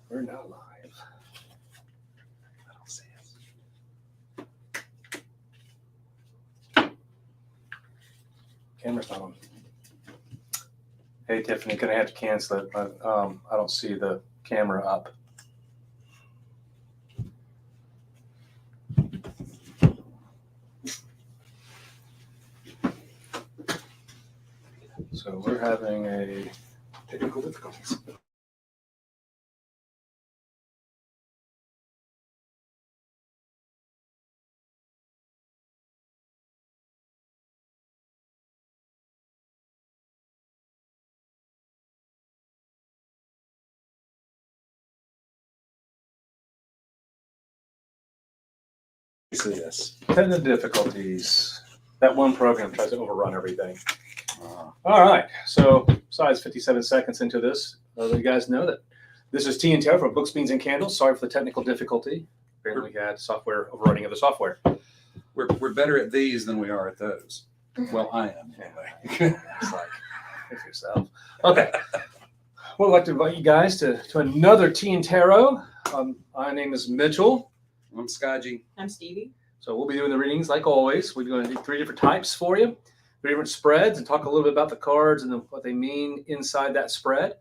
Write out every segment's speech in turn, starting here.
We're not live. I don't see it. Camera's not on. Hey, Tiffany, gonna have to cancel it. I don't see the camera up. So we're having a technical difficulties. This. Technical difficulties. That one program tries to overrun everything. All right. So, besides 57 seconds into this, you guys know that this is T and Tara from Books, Beans, and Candles. Sorry for the technical difficulty. Apparently, we had software overrunning of the software. We're better at these than we are at those. Well, I am anyway. It's like, pick yourself. Okay. Well, I'd like to invite you guys to another Tea and Tarot. My name is Mitchell. I'm Skaji. I'm Stevie. So we'll be doing the readings like always. We're going to do 3 different types for you, 3 different spreads, and talk a little bit about the cards and what they mean inside that spread.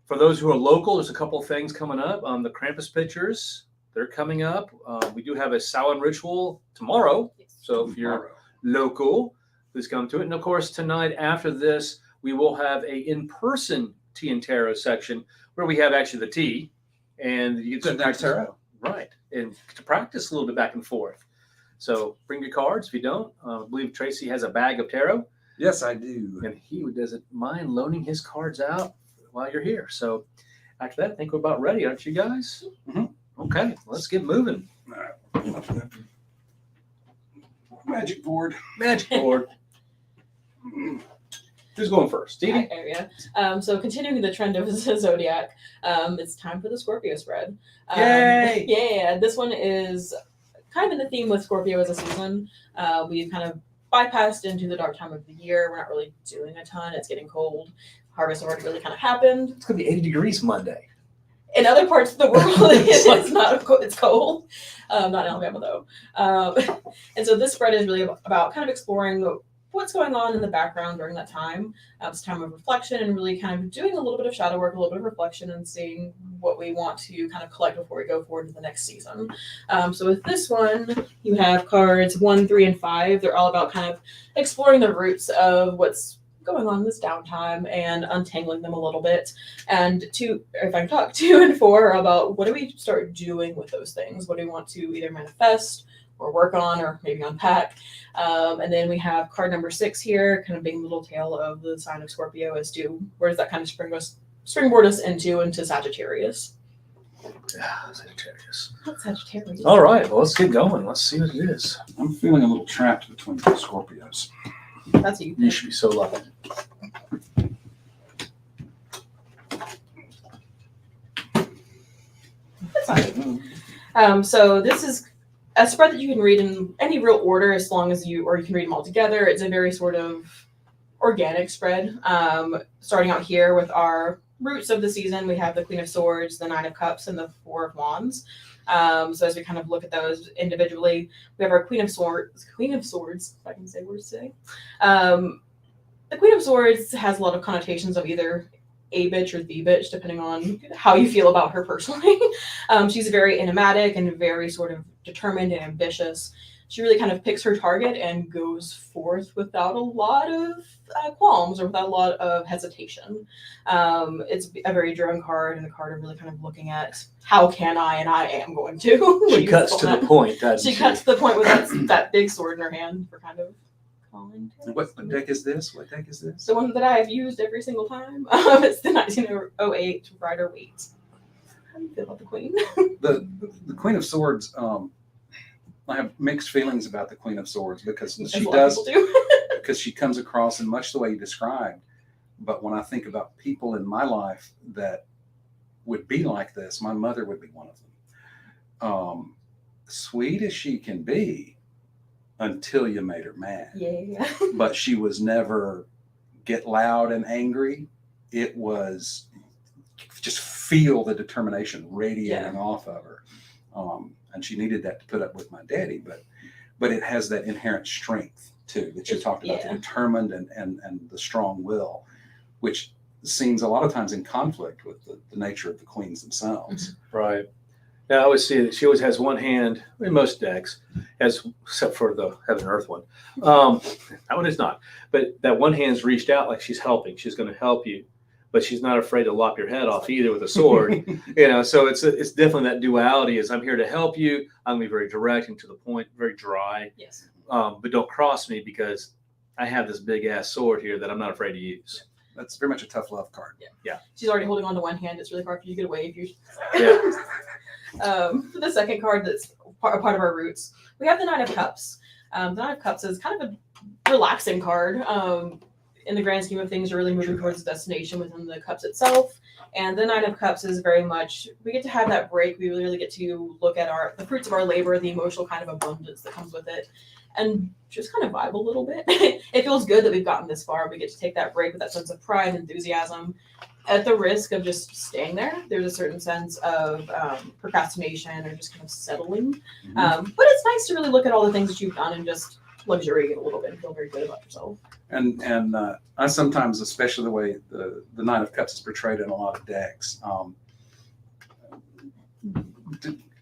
For those who are local, there's a couple of things coming up. The Krampus pictures, they're coming up. We do have a Samhain ritual tomorrow. Yes. So if you're local, please come to it. And of course, tonight after this, we will have a in-person tea and tarot section where we have actually the tea and you get to practice tarot. Right, and to practice a little bit back and forth. So bring your cards. If you don't, I believe Tracy has a bag of tarot. Yes, I do. And he doesn't mind loaning his cards out while you're here. So after that, I think we're about ready, aren't you guys? Mm-hmm. Okay, let's get moving. All right. Magic board. Magic board. Who's going first? Stevie? Area. So continuing the trend of the zodiac, it's time for the Scorpio spread. Yay! Yeah, this one is kind of in the theme with Scorpio as a season. We've kind of bypassed into the dark time of the year. We're not really doing a ton. It's getting cold. Harvest already really kind of happened. It's going to be 80 degrees Monday. In other parts of the world, it's not. It's cold. Not in Alabama though. And so this spread is really about kind of exploring what's going on in the background during that time. It's a time of reflection and really kind of doing a little bit of shadow work, a little bit of reflection, and seeing what we want to kind of collect before we go forward to the next season. So with this one, you have cards 1, 3, and 5. They're all about kind of exploring the roots of what's going on in this downtime and untangling them a little bit. And 2, if I can talk, 2 and 4 are about what do we start doing with those things? What do we want to either manifest or work on or maybe unpack? And then we have card number 6 here, kind of being the little tale of the sign of Scorpio as to where does that kind of springboard us into Sagittarius. Yeah, Sagittarius. Not Sagittarius. All right, well, let's get going. Let's see what it is. I'm feeling a little trapped between the Scorpios. That's you. You should be so lucky. That's fine. So this is a spread that you can read in any real order as long as you can read them all together. It's a very sort of organic spread. Starting out here with our roots of the season, we have the Queen of Swords, the Nine of Cups, and the Four of Wands. So as we kind of look at those individually, we have our Queen of Swords, if I can say words today. The Queen of Swords has a lot of connotations of either a bitch or the bitch, depending on how you feel about her personally. She's very enigmatic and very sort of determined and ambitious. She really kind of picks her target and goes forth without a lot of qualms or without a lot of hesitation. It's a very driven card and a card of really kind of looking at how can I and I am going to. She cuts to the point, doesn't she? She cuts to the point with that big sword in her hand for kind of calling. What deck is this? What deck is this? The one that I have used every single time. It's the 1908 Rider Waite. How do you feel about the Queen? The Queen of Swords. I have mixed feelings about the Queen of Swords because she does, because she comes across in much the way you described. But when I think about people in my life that would be like this, my mother would be one of them. Sweet as she can be until you made her mad. Yeah. But she was never get loud and angry. It was just feel the determination radiating off of her. And she needed that to put up with my daddy, but it has that inherent strength too that you talked about, the determined and the strong will, which seems a lot of times in conflict with the nature of the queens themselves. Right. Now I always see that she always has one hand in most decks, except for the Heaven and Earth one. That one is not. But that one hand's reached out like she's helping. She's going to help you, but she's not afraid to lop your head off either with a sword. So it's definitely that duality. Is I'm here to help you. I'm going to be very direct and to the point, very dry. Yes. But don't cross me because I have this big ass sword here that I'm not afraid to use. That's very much a tough love card. Yeah. She's already holding on to one hand. It's really hard for you to get away if you. Yeah. For the second card that's a part of our roots, we have the Nine of Cups. The Nine of Cups is kind of a relaxing card. In the grand scheme of things, you're really moving towards the destination within the cups itself. And the Nine of Cups is very much, we get to have that break. We really get to look at the fruits of our labor, the emotional kind of abundance that comes with it, and just kind of vibe a little bit. It feels good that we've gotten this far. We get to take that break with that sense of pride and enthusiasm. At the risk of just staying there, there's a certain sense of procrastination or just kind of settling. But it's nice to really look at all the things that you've done and just luxuriate a little bit and feel very good about yourself. And I sometimes, especially the way the Nine of Cups is portrayed in a lot of decks,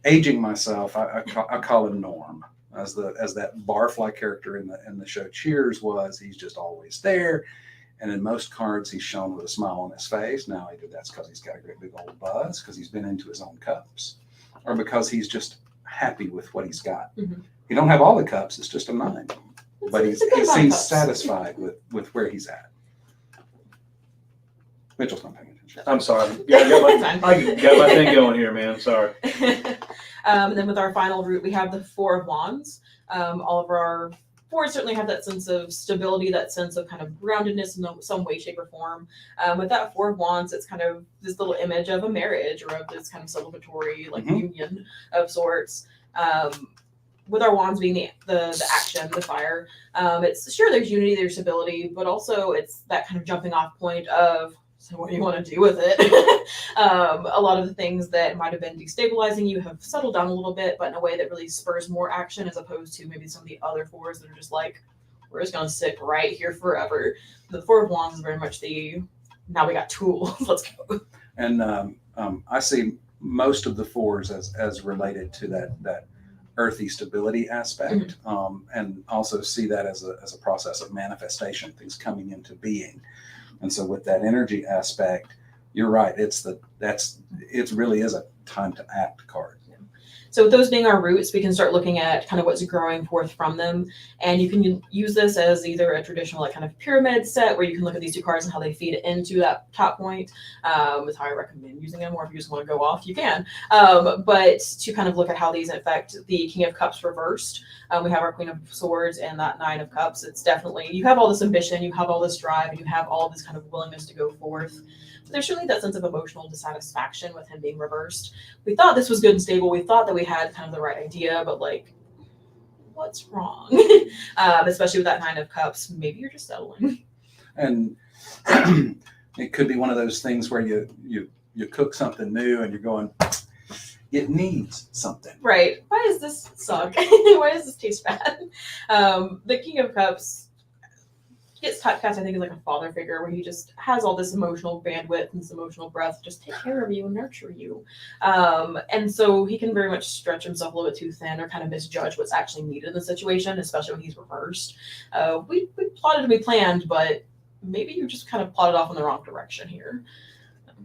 aging myself, I call him Norm, as that barfly character in the show Cheers was. He's just always there, and in most cards he's shown with a smile on his face. Now either that's because he's got a great big old buzz, because he's been into his own cups, or because he's just happy with what he's got. You don't have all the cups; it's just a 9. But he seems satisfied with where he's at. Mitchell's not paying attention. I'm sorry. I got my thing going here, man. I'm sorry. And then with our final root, we have the Four of Wands. All of our fours certainly have that sense of stability, that sense of kind of groundedness in some way, shape, or form. With that Four of Wands, it's kind of this little image of a marriage or of this kind of celebratory union of sorts. With our wands being the action, the fire, it's sure there's unity, there's stability, but also it's that kind of jumping off point of, so what do you want to do with it? A lot of the things that might have been destabilizing you have settled down a little bit, but in a way that really spurs more action as opposed to maybe some of the other fours that are just like, we're just going to sit right here forever. The Four of Wands is very much now we got tools, let's go. And I see most of the fours as related to that earthy stability aspect, and also see that as a process of manifestation, things coming into being. And so with that energy aspect, you're right. It really is a time to act card. So with those being our roots, we can start looking at kind of what's growing forth from them. And you can use this as either a traditional kind of pyramid set where you can look at these two cards and how they feed into that top point. Is how I recommend using them, or if you just want to go off, you can. But to kind of look at how these affect the King of Cups reversed. We have our Queen of Swords and that Nine of Cups. It's definitely, you have all this ambition, you have all this drive, and you have all this kind of willingness to go forth. But there's certainly that sense of emotional dissatisfaction with him being reversed. We thought this was good and stable. We thought that we had kind of the right idea, but what's wrong? Especially with that Nine of Cups, maybe you're just settling. And it could be one of those things where you cook something new and you're going, it needs something. Right. Why does this suck? Why does this taste bad? The King of Cups gets typecast, I think, as like a father figure where he just has all this emotional bandwidth and this emotional breath to just take care of you and nurture you. And so he can very much stretch himself a little bit too thin or kind of misjudge what's actually needed in the situation, especially when he's reversed. We plotted and we planned, but maybe you just kind of plotted off in the wrong direction here.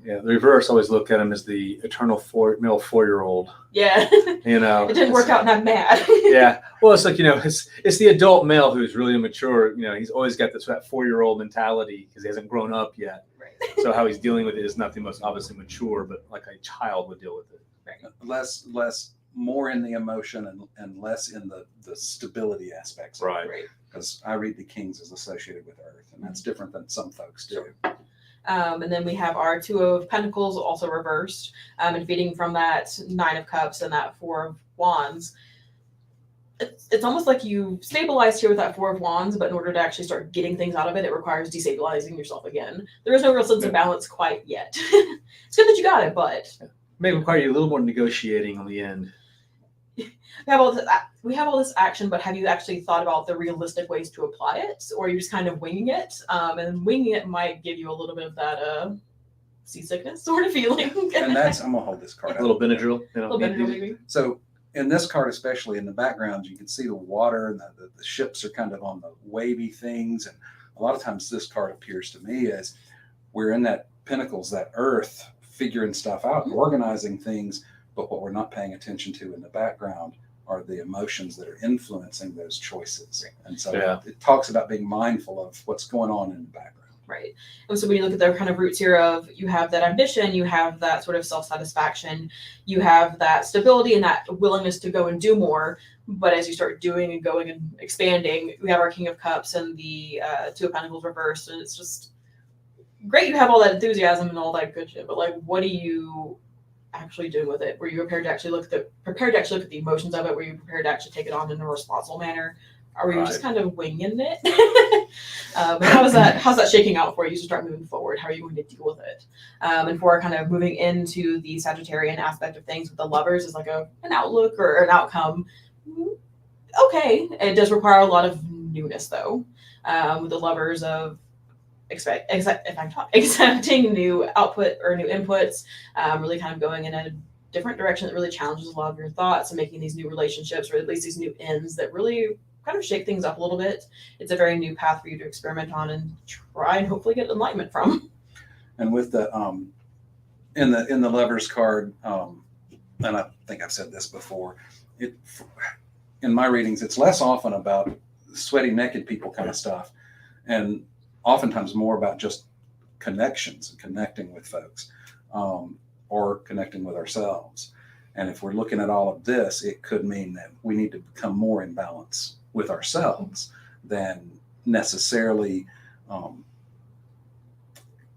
Yeah, the reverse, I always look at him as the eternal male 4-year-old. Yeah. It didn't work out and I'm mad. Yeah. Well, it's like, it's the adult male who's really immature. He's always got that 4-year-old mentality because he hasn't grown up yet. Right. So how he's dealing with it is not the most obviously mature, but like a child would deal with it. Less, more in the emotion and less in the stability aspects. Right. Because I read the Kings as associated with Earth, and that's different than some folks do. Sure. And then we have our Two of Pentacles also reversed, and feeding from that Nine of Cups and that Four of Wands. It's almost like you stabilized here with that Four of Wands, but in order to actually start getting things out of it, it requires destabilizing yourself again. There is no real sense of balance quite yet. It's good that you got it, but May require you a little more negotiating on the end. we have all this action, but have you actually thought about the realistic ways to apply it, or are you just kind of winging it? And winging it might give you a little bit of that seasickness sort of feeling. And that's, I'm gonna hold this card A out. little Benadryl, a little Benadryl, maybe. So in this card, especially in the background, you can see the water and the ships are kind of on the wavy things. And a lot of times this card appears to me as we're in that pinnacles, that earth, figuring stuff out, organizing things. But what we're not paying attention to in the background are the emotions that are influencing those choices. And so it talks about being mindful of what's going on in the background. Right. And so when you look at the kind of roots here of you have that ambition, you have that sort of self-satisfaction, you have that stability and that willingness to go and do more. But as you start doing and going and expanding, we have our King of Cups and the Two of Pentacles reversed. And it's just great. You have all that enthusiasm and all that good shit. But like, what are you actually doing with it? Were you prepared to actually look at the emotions of it? Were you prepared to actually take it on in a responsible manner? Or were you just kind of winging it? And how's that shaking out for you to start moving forward? How are you going to deal with it? And for kind of moving into the Sagittarian aspect of things with the Lovers is like an outlook or an outcome. Okay, it does require a lot of newness though. With the Lovers of accepting new output or new inputs, really kind of going in a different direction that really challenges a lot of your thoughts and making these new relationships or at least these new ends that really kind of shake things up a little bit. It's a very new path for you to experiment on and try and hopefully get enlightenment from. And with the in the Lovers card, and I think I've said this before, in my readings, it's less often about sweaty naked people kind of stuff, and oftentimes more about just connections and connecting with folks, or connecting with ourselves. And if we're looking at all of this, it could mean that we need to become more in balance with ourselves than necessarily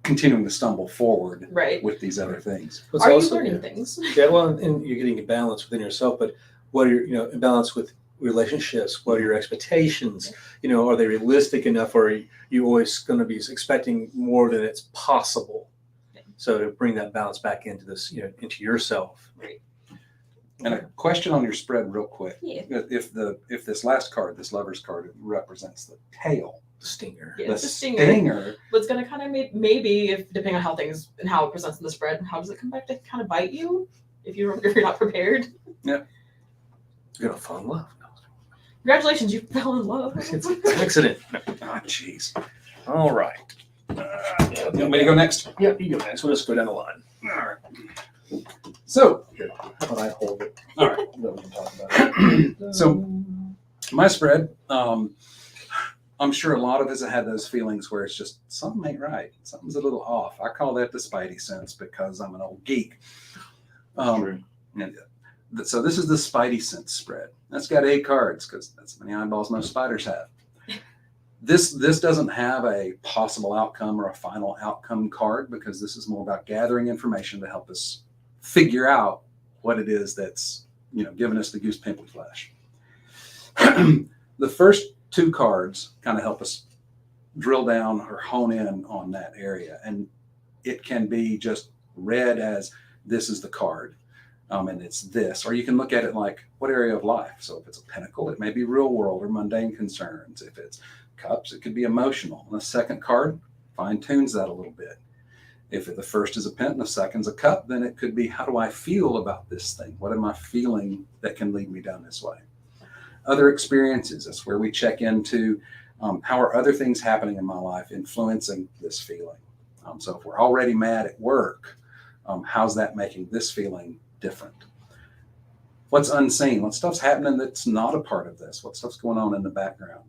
continuing to stumble forward with these other things. Are you learning things? Yeah, well, and you're getting a balance within yourself, but what are your, in balance with relationships? What are your expectations? Are they realistic enough, or are you always going to be expecting more than it's possible? So to bring that balance back into this, into yourself. Right. And a question on your spread real quick. Yeah. If this last card, this Lover's card, represents the tail. The stinger. Yeah, the stinger. What's going to kind of maybe, if depending on how things and how it presents in the spread, how does it come back to kind of bite you if you're not prepared? Yeah. You're going to fall in love. Congratulations, you fell in love. It's an accident. Oh, jeez. All right. You want me to go next? Yeah, you go next. We'll just go down the line. All right. So, Here, how about I hold it? all right. Then we can talk about it. So, my spread, I'm sure a lot of us have had those feelings where it's just something ain't right. Something's a little off. I call that the spidey sense because I'm an old geek. True. And so this is the spidey sense spread. That's got 8 cards because that's how many eyeballs most spiders have. This doesn't have a possible outcome or a final outcome card because this is more about gathering information to help us figure out what it is that's giving us the goose pimply flesh. The first 2 cards kind of help us drill down or hone in on that area, and it can be just read as this is the card, and it's this, or you can look at it like what area of life. So if it's a pentacle, it may be real world or mundane concerns. If it's cups, it could be emotional. And the second card fine tunes that a little bit. If the first is a pent and the second's a cup, then it could be, how do I feel about this thing? What am I feeling that can lead me down this way? Other experiences, that's where we check into how are other things happening in my life influencing this feeling. So if we're already mad at work, how's that making this feeling different? What's unseen? What stuff's happening that's not a part of this? What stuff's going on in the background?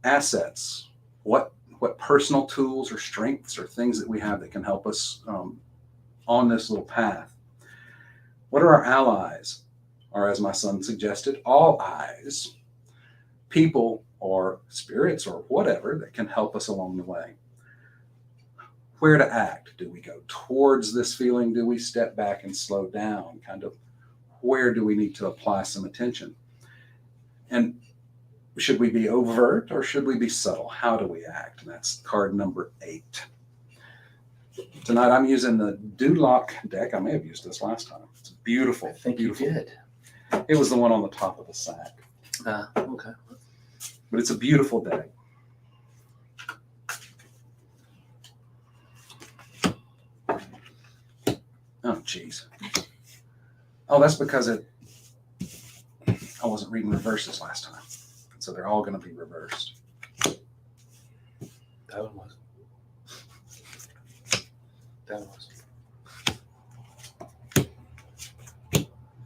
Assets. What personal tools or strengths or things that we have that can help us on this little path? What are our allies? Or as my son suggested, all eyes, people or spirits or whatever that can help us along the way. Where to act? Do we go towards this feeling? Do we step back and slow down? Kind of where do we need to apply some attention? And should we be overt or should we be subtle? How do we act? And that's card number 8. Tonight I'm using the Dewlock deck. I may have used this last time. It's beautiful. I think beautiful. you did. It was the one on the top of the sack. Okay. But it's a beautiful deck. Oh, geez. Oh, that's because I wasn't reading reverses last time. So they're all going to be reversed. That one was. That one was.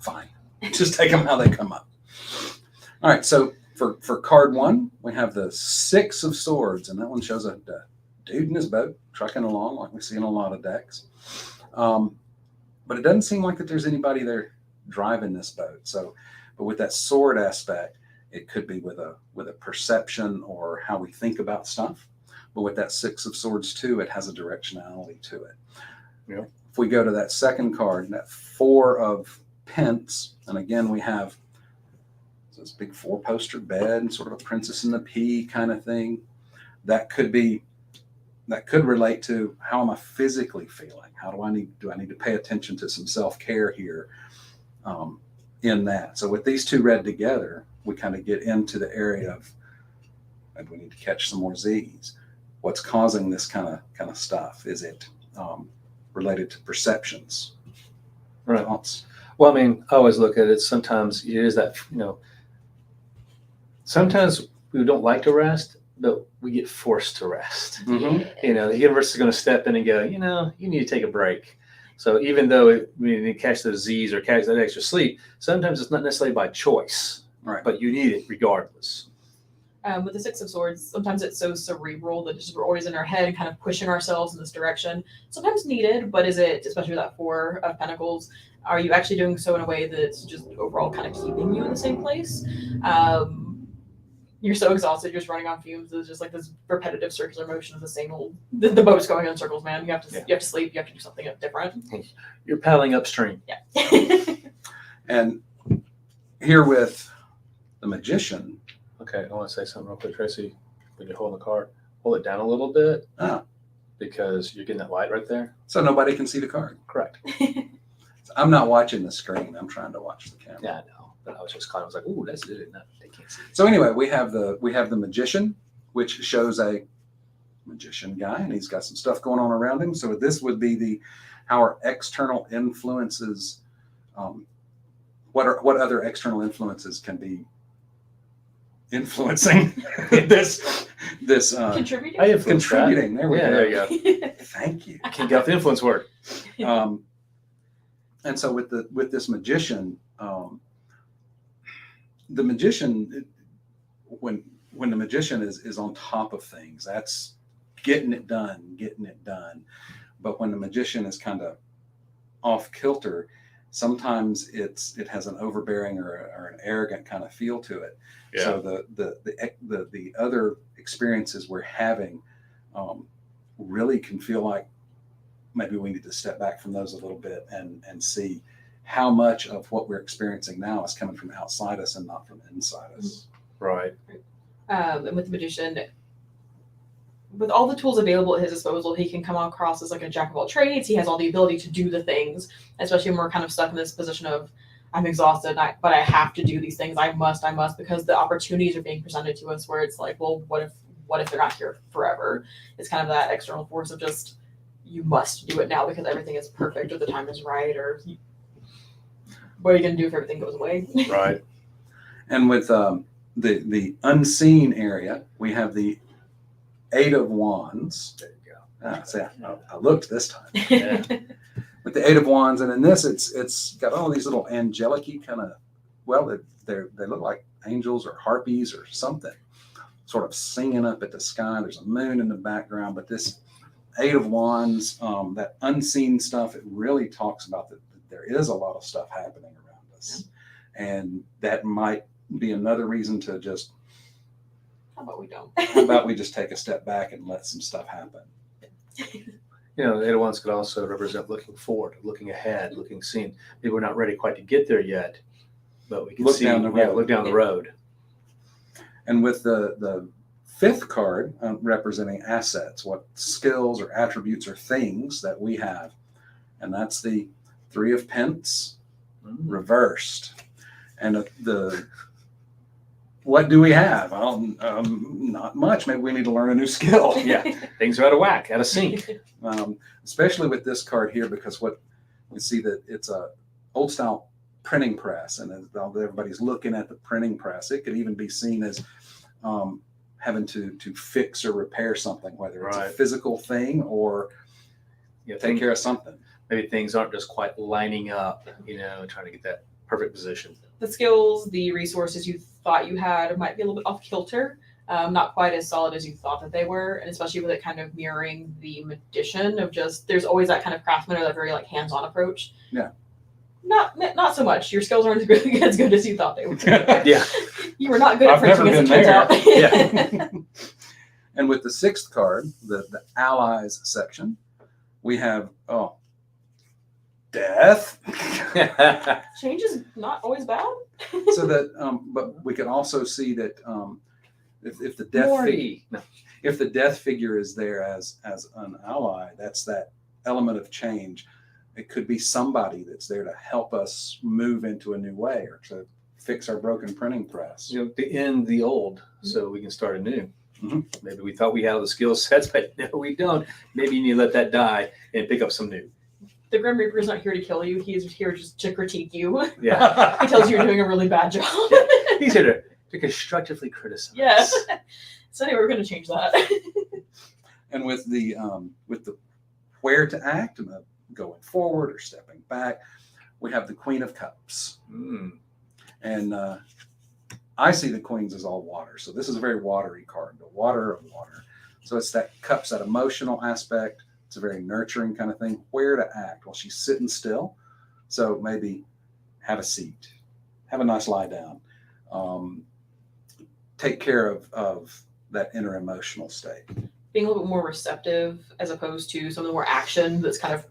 Fine. Just take them how they come up. All right. So for card one, we have the 6 of Swords, and that one shows a dude in his boat trucking along like we see in a lot of decks. But it doesn't seem like that there's anybody there driving this boat. So, but with that sword aspect, it could be with a perception or how we think about stuff. But with that 6 of Swords too, it has a directionality to it. Yeah. If we go to that second card, that 4 of Pence, and again we have this big 4-poster bed, sort of a Princess and the Pea kind of thing. That could relate to how am I physically feeling? How do I need to pay attention to some self-care here in that? So with these two read together, we kind of get into the area of maybe we need to catch some more Z's. What's causing this kind of stuff? Is it related to perceptions? Right. Thoughts? Well, I mean, I always look at it. Sometimes it is that, sometimes we don't like to rest, but we get forced to rest. Mm-hmm. The universe is going to step in and go, you need to take a break. So even though we need to catch those Z's or catch that extra sleep, sometimes it's not necessarily by choice, Right. but you need it regardless. With the 6 of Swords, sometimes it's so cerebral that just we're always in our head, kind of pushing ourselves in this direction. Sometimes needed, but is it, especially with that 4 of Pentacles, are you actually doing so in a way that's just overall kind of keeping you in the same place? You're so exhausted, you're just running on fumes. It's just like this repetitive circular motion of the same old. The boat's going in circles, man. You have to sleep. You have to do something different. You're paddling upstream. Yeah. And here with the Magician. Okay, I want to say something real quick, Tracy. When you're holding the card, hold it down a little bit because you're getting that light right there. So nobody can see the card. Correct. I'm not watching the screen. I'm trying to watch the camera. Yeah, I know. But I was just kind of like, ooh, that's it. No, they can't see it. So anyway, we have the Magician, which shows a magician guy, and he's got some stuff going on around him. So this would be how our external influences. What other external influences can be influencing this Contributing? I influence contributing? that. There we go. There you go. Thank you. I can't get off the influence word. And so with this Magician, the Magician, when the Magician is on top of things, that's getting it done. But when the Magician is kind of off kilter, sometimes it has an overbearing or an arrogant kind of feel to it. Yeah. So the other experiences we're having really can feel like maybe we need to step back from those a little bit and see how much of what we're experiencing now is coming from outside us and not from inside us. Right. And with the Magician, with all the tools available at his disposal, he can come across as like a jack of all trades. He has all the ability to do the things, especially when we're kind of stuck in this position of I'm exhausted, but I have to do these things. I must, because the opportunities are being presented to us where it's like, well, what if they're not here forever? It's kind of that external force of just, you must do it now because everything is perfect or the time is right, or what are you going to do if everything goes away? Right. And with the unseen area, we have the 8 of Wands. There you go. See, I looked this time. Yeah. With the 8 of Wands, and in this, it's got all these little angelic-y kind of, they look like angels or harpies or something, sort of singing up at the sky. There's a moon in the background, but this 8 of Wands, that unseen stuff, it really talks about that there is a lot of stuff happening around us, and that might be another reason to just. How about we don't? How about we just take a step back and let some stuff happen? The 8 of Wands could also represent looking forward, looking ahead, looking seen. Maybe we're not ready quite to get there yet, but we can Look down the road. look down the road. And with the fifth card representing assets, what skills or attributes or things that we have. And that's the Three of Pence reversed. And what do we have? Not much. Maybe we need to learn a new skill. Yeah, things are out of whack, out of sync. Especially with this card here, because what we see that it's a old style printing press, and as everybody's looking at the printing press, it could even be seen as having to fix or repair something, whether it's a physical thing or take care of something. Maybe things aren't just quite lining up, trying to get that perfect position. The skills, the resources you thought you had might be a little bit off kilter, not quite as solid as you thought that they were, and especially with it kind of mirroring the magician of there's always that kind of craftsman or that very like hands-on approach. Yeah. Not so much. Your skills aren't as good as you thought they were. Yeah. You were not good at printing, as it turns out. Yeah. And with the sixth card, the allies section, we have death. Change is not always bad. So that, but we can also see that if the death figure is there as an ally, that's that element of change. It could be somebody that's there to help us move into a new way or to fix our broken printing press. To end the old so we can start anew. Mm-hmm. Maybe we thought we had all the skill sets, but no, we don't. Maybe you need to let that die and pick up some new. The Grim Reaper is not here to kill you. He's here just to critique you. Yeah. He tells you you're doing a really bad job. Yeah. He's here to constructively criticize. Yes. So anyway, we're going to change that. And with the where to act and the going forward or stepping back, we have the Queen of Cups. And I see the queens as all water. So this is a very watery card, the water of water. So it's that cups, that emotional aspect. It's a very nurturing kind of thing. Where to act? Well, she's sitting still. So maybe have a seat, have a nice lie down. Take care of that inner emotional state. Being a little bit more receptive as opposed to some of the more action that's kind of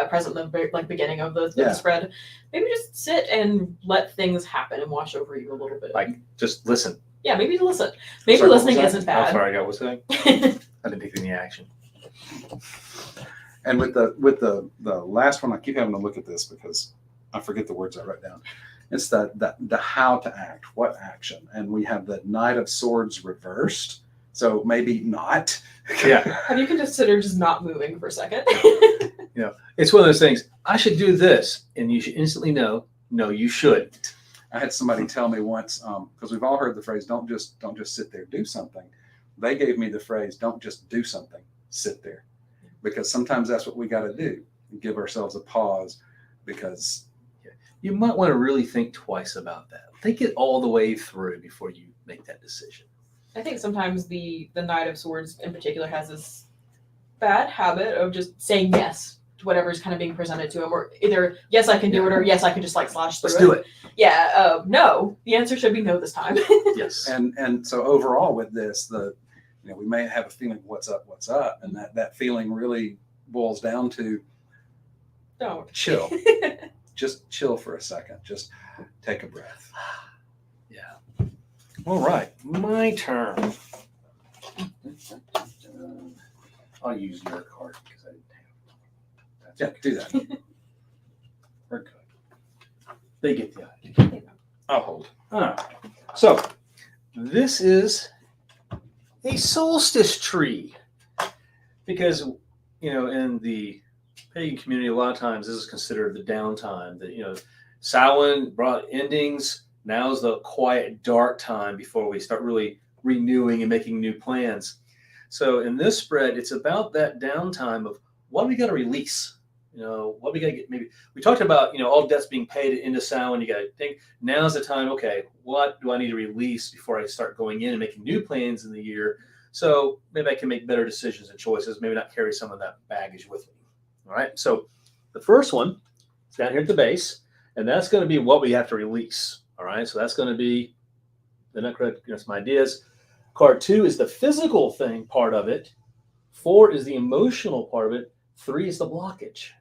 present in the very, beginning of the spread. Maybe just sit and let things happen and wash over you a little bit. Like just listen. Yeah, maybe listen. Maybe listening isn't bad. I'm sorry, I was saying. I didn't take any action. And with the last one, I keep having to look at this because I forget the words I wrote down. It's the how to act, what action, and we have the Knight of Swords reversed. So maybe not. Yeah. Have you considered just not moving for a second? It's one of those things. I should do this, and you should instantly know. No, you shouldn't. I had somebody tell me once, because we've all heard the phrase, don't just sit there, do something. They gave me the phrase, don't just do something, sit there. Because sometimes that's what we got to do. Give ourselves a pause because you might want to really think twice about that. Think it all the way through before you make that decision. I think sometimes the Knight of Swords in particular has this bad habit of just saying yes to whatever's kind of being presented to him, or either yes I can do it, or yes I can just slash through Let's do it. Yeah, no. The answer should be no this time. Yes. And so overall with this, we may have a feeling what's up, and that feeling really boils down to Don't chill. Just chill for a second. Just take a breath. Yeah. All right, my turn. I'll use your card because I didn't have. Yeah, do that. We're good. They get the idea. I'll hold. All right. So this is a solstice tree because in the pagan community, a lot of times this is considered the downtime. That Samhain brought endings. Now's the quiet, dark time before we start really renewing and making new plans. So in this spread, it's about that downtime of what we got to release. What we got to get. Maybe we talked about all debts being paid into Samhain. You got to think now's the time. Okay, what do I need to release before I start going in and making new plans in the year? So maybe I can make better decisions and choices. Maybe not carry some of that baggage with me. All right. So the first one is down here at the base, and that's going to be what we have to release. All right. So that's going to be the not correct. Some ideas. Card 2 is the physical thing part of it. 4 is the emotional part of it. 3 is the blockage.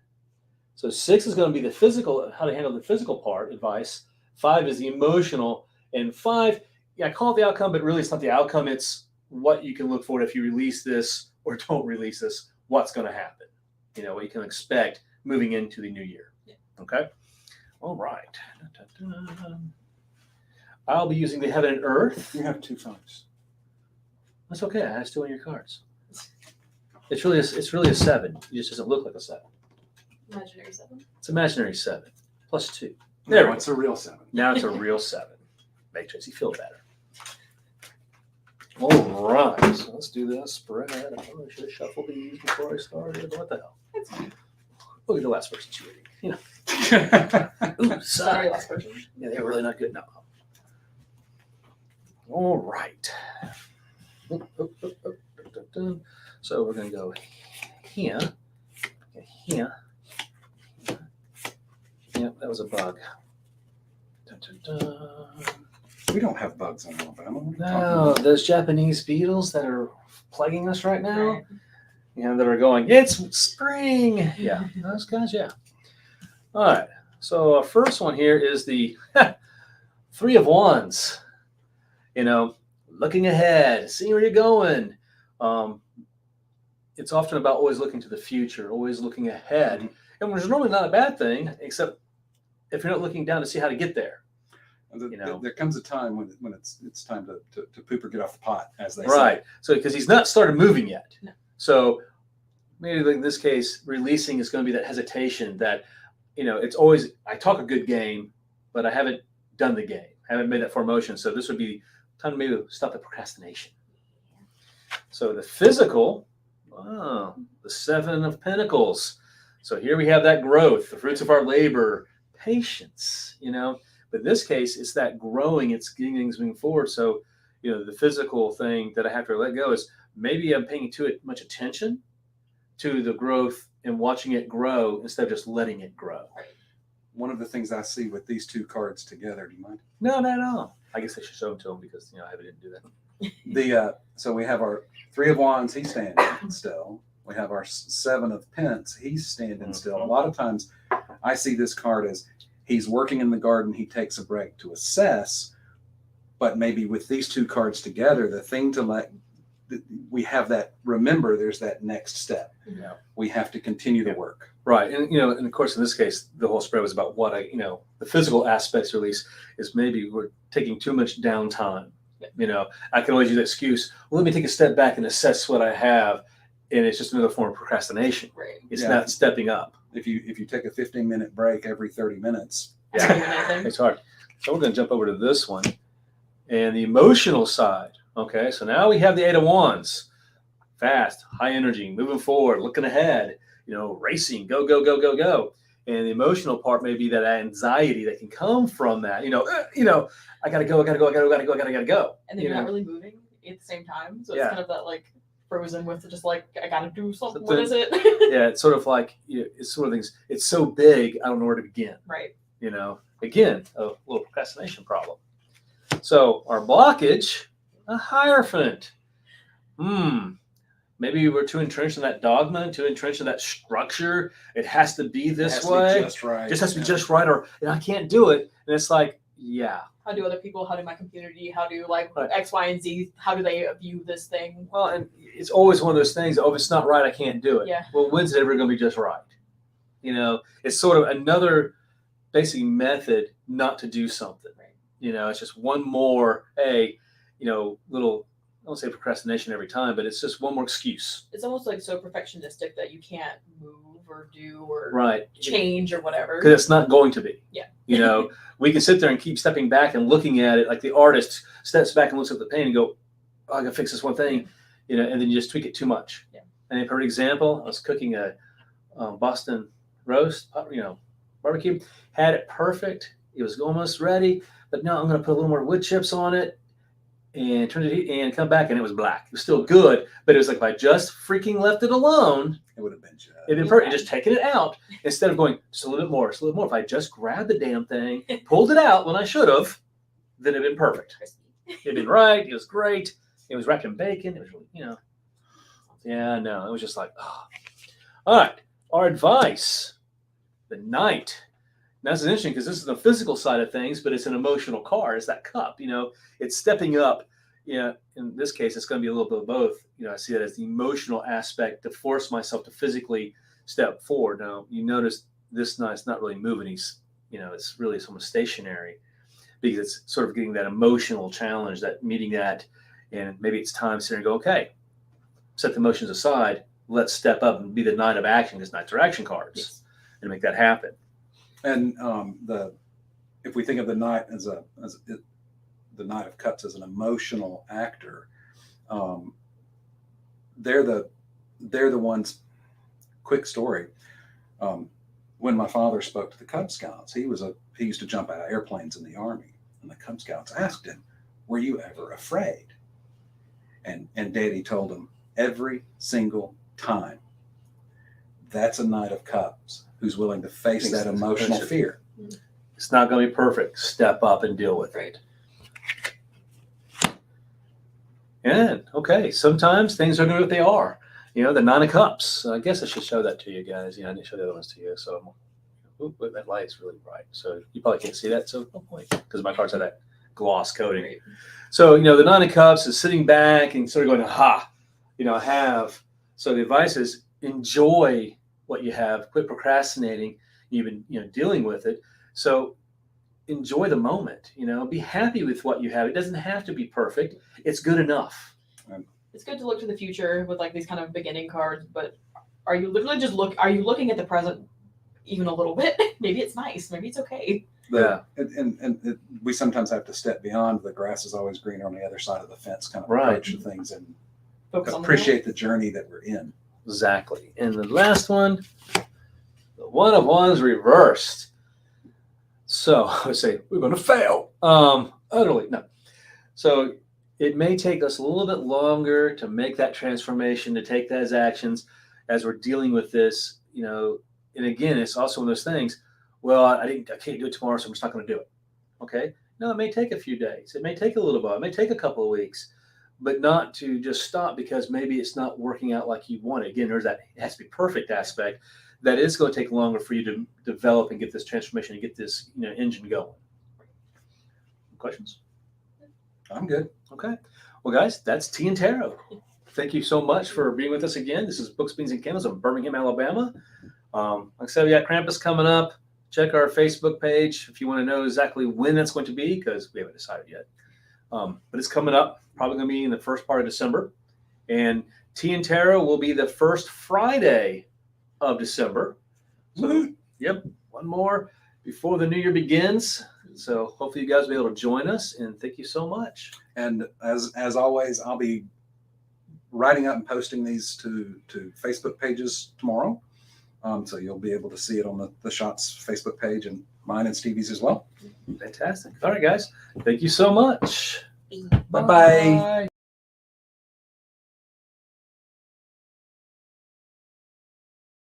So 6 is going to be the physical, how to handle the physical part, advice. 5 is the emotional. And 5, I call it the outcome, but really it's not the outcome. It's what you can look for if you release this or don't release this, what's going to happen. What you can expect moving into the new year. Yeah. Okay. All right. I'll be using the Heaven and Earth. You have 2 5s. That's okay. I still in your cards. It's really a 7. It just doesn't look like a 7. Imaginary 7. It's imaginary 7 plus 2. There, There. it's a real 7. Now it's a real 7. Make Tracy feel better. All right. So let's do this spread. I probably should have shuffled these before I started. What the hell? That's fine. Look at the last person's reading. Ooh, Sorry, last person. Yeah, they're really not good now. All right. So we're going to go here, here. Yep, that was a bug. We don't have bugs in Alabama. What are you No, talking about? those Japanese beetles that are plaguing us right now, Right. that are going, it's spring. Yeah, those guys, yeah. All right. So our first one here is the 3 of Wands. Looking ahead, seeing where you're going. It's often about always looking to the future, always looking ahead. And which is normally not a bad thing, except if you're not looking down to see how to get there. There comes a time when it's time to poop or get off the pot, as they say. Right. So because he's not started moving yet. No. So maybe in this case, releasing is going to be that hesitation that, it's always, I talk a good game, but I haven't done the game. I haven't made that formation. So this would be time to maybe stop the procrastination. So the physical, the 7 of Pentacles. So here we have that growth, the fruits of our labor, patience, But in this case, it's that growing, it's getting things moving forward. So, the physical thing that I have to let go is maybe I'm paying too much attention to the growth and watching it grow instead of just letting it grow. One of the things I see with these 2 cards together, do you mind? No. I guess I should show them to him because, I didn't do that. So we have our 3 of Wands, he's standing still. We have our 7 of Pence, he's standing still. A lot of times I see this card as he's working in the garden, he takes a break to assess, but maybe with these 2 cards together, the thing to we have that, remember there's that next step. Yeah. We have to continue the work. Right. And, and of course, in this case, the whole spread was about what the physical aspects release is maybe we're taking too much downtime. I can always use the excuse, well, let me take a step back and assess what I have. And it's just another form of procrastination. Right. It's not stepping up. If you take a 15-minute break every 30 minutes. Yeah, it's hard. So we're going to jump over to this one. And the emotional side. Okay, so now we have the 8 of Wands. Fast, high energy, moving forward, looking ahead, racing, go, go, go, go, go. And the emotional part may be that anxiety that can come from that. I gotta go. And then you're not really moving at the same time. So it's kind of that frozen with just I gotta do something. What is it? Yeah, it's sort of like it's sort of things. It's so big, I don't know where to begin. Right. Again, a little procrastination problem. So our blockage, a Hierophant. Maybe we're too entrenched in that dogma, too entrenched in that structure. It has to be this way. Just right. Just has to be just right, or I can't do it. And it's like, yeah. How do other people? How do my community? How do X, Y, and Z? How do they view this thing? Well, and it's always one of those things. Oh, if it's not right, I can't do it. Yeah. Well, when's it ever going to be just right? It's sort of another basic method not to do something. Right. It's just one more, little. I don't say procrastination every time, but it's just one more excuse. It's almost so perfectionistic that you can't move or do or change or whatever. Because it's not going to be. Yeah. We can sit there and keep stepping back and looking at it like the artist steps back and looks at the paint and go, oh, I got to fix this one thing, and then you just tweak it too much. Yeah. And for example, I was cooking a Boston roast, barbecue, had it perfect. It was almost ready, but now I'm going to put a little more wood chips on it. And turned it and come back and it was black. It was still good, but it was like if I just freaking left it alone, it would have been just. It'd been perfect. Just taking it out instead of going just a little bit more, just a little more. If I just grabbed the damn thing, pulled it out when I should have, then it'd been perfect. It'd been right. It was great. It was wrapped in bacon. It was really, Yeah, no, it was just like, oh. All right. Our advice, the Knight. Now, this is interesting because this is the physical side of things, but it's an emotional card. It's that cup, it's stepping up. in this case, it's going to be a little bit of both. I see that as the emotional aspect to force myself to physically step forward. Now, you notice this knot's not really moving. It's really somewhat stationary because it's sort of getting that emotional challenge, that meeting that, and maybe it's time to sit and go, okay, set the emotions aside. Let's step up and be the knight of action. Because knights are action cards, and make that happen. And if we think of the knight as the Knight of Cups as an emotional actor, they're the ones. Quick story. When my father spoke to the Cub Scouts, he used to jump out of airplanes in the Army, and the Cub Scouts asked him, "Were you ever afraid?" And Daddy told him, every single time. That's a Knight of Cups who's willing to face that emotional fear. It's not going to be perfect. Step up and deal with it. And okay, sometimes things are going to be what they are. The Nine of Cups. I guess I should show that to you guys. I didn't show the other ones to you. So, that light's really bright. So you probably can't see that. So no point, because my cards have that gloss coating. Right. So the Nine of Cups is sitting back and sort of going, "Ha, I have." So the advice is enjoy what you have. Quit procrastinating. Even dealing with it. So enjoy the moment. Be happy with what you have. It doesn't have to be perfect. It's good enough. It's good to look to the future with these kind of beginning cards, but are you literally are you looking at the present even a little bit? Maybe it's nice. Maybe it's okay. And we sometimes have to step beyond the grass is always greener on the other side of the fence kind of approach to things and appreciate the journey that we're in. Exactly. And the last one, the One of Wands reversed. So I would say we're going to fail. Utterly. No. So it may take us a little bit longer to make that transformation, to take those actions as we're dealing with this, and again, it's also one of those things, well, I can't do it tomorrow, so I'm just not going to do it. Okay. No, it may take a few days. It may take a little while. It may take a couple of weeks, but not to just stop because maybe it's not working out like you want it. Again, there's that, it has to be perfect aspect that is going to take longer for you to develop and get this transformation and get this, engine going. Questions? I'm good. Okay. Well, guys, that's Tea and Tarot. Thank you so much for being with us again. This is Books, Beans, and Candles of Birmingham, Alabama. Like I said, we got Krampus coming up. Check our Facebook page if you want to know exactly when that's going to be, because we haven't decided yet. But it's coming up, probably going to be in the first part of December. And Tea and Tarot will be the first Friday of December. So, yep, one more before the new year begins. So hopefully you guys will be able to join us, and thank you so much. And as always, I'll be writing up and posting these to Facebook pages tomorrow. So you'll be able to see it on the Shots Facebook page and mine and Stevie's as well. Fantastic. All right, guys. Thank you so much. Bye-bye.